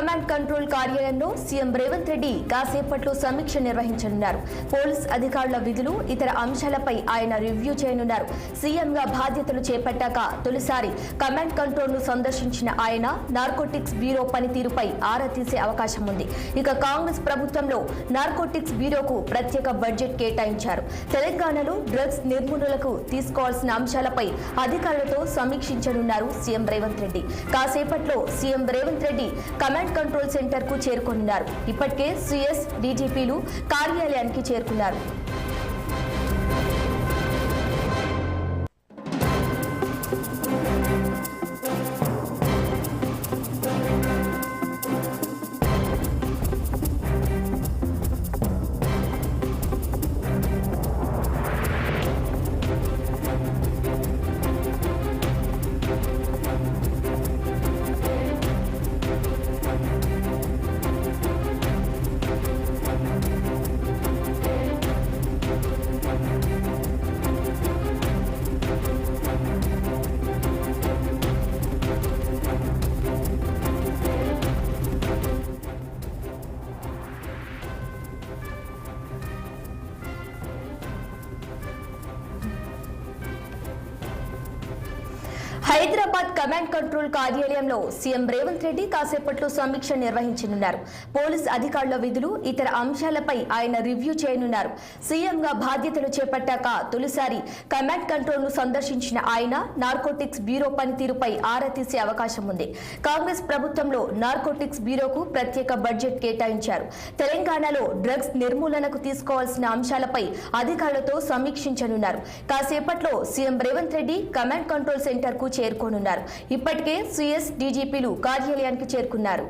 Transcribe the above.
Command control కార్యాలయంలో CM Revanth Reddy కాసేపట్లో సమీక్ష నిర్వహించనున్నారు. పోలీస్ అధికారుల విధులు, ఇతర అంశాలపై ఆయన రివ్యూ చేయనున్నారు. సీఎంగా బాధ్యతలు చేపట్టాక తొలిసారి కమాండ్ కంట్రోల్ ను సందర్శించిన ఆయన నార్కోటిక్స్ బ్యూరో పనితీరుపై ఆరా తీసే అవకాశం ఉంది. ఇక కాంగ్రెస్ ప్రభుత్వంలో నార్కోటిక్స్ బ్యూరోకు ప్రత్యేక బడ్జెట్ కేటాయించారు. తెలంగాణలో డ్రగ్స్ నిర్మూలనకు తీసుకోవాల్సిన అంశాలపై అధికారులతో సమీక్షించనున్నారు సీఎం రేవంత్ రెడ్డి. కాసేపట్లో CM Revanth Reddy command control centre కు చేరుకున్నారు. ఇప్పటికే సిఎస్, డీజీపీలు కార్యాలయానికి చేరుకున్నారు. హైదరాబాద్ కమాండ్ కంట్రోల్ కార్యాలయంలో సీఎం రేవంత్ రెడ్డి కాసేపట్లో సమీక్ష నిర్వహించనున్నారు. పోలీస్ అధికారుల విధులు, ఇతర అంశాలపై ఆయన రివ్యూ చేయనున్నారు. సీఎంగా బాధ్యతలు చేపట్టాక తొలిసారి కమాండ్ కంట్రోల్ ను సందర్శించిన ఆయన నార్కోటిక్స్ బ్యూరో పనితీరుపై ఆరా తీసే అవకాశం ఉంది. కాంగ్రెస్ ప్రభుత్వంలో నార్కోటిక్స్ బ్యూరోకు ప్రత్యేక బడ్జెట్ కేటాయించారు. తెలంగాణలో డ్రగ్స్ నిర్మూలనకు తీసుకోవాల్సిన అంశాలపై అధికారులతో సమీక్షించనున్నారు. కాసేపట్లో CM Revanth Reddy command control centre కు చేరుకోనున్నారు. ఇప్పటికే సిఎస్, డీజీపీలు కార్యాలయానికి చేరుకున్నారు.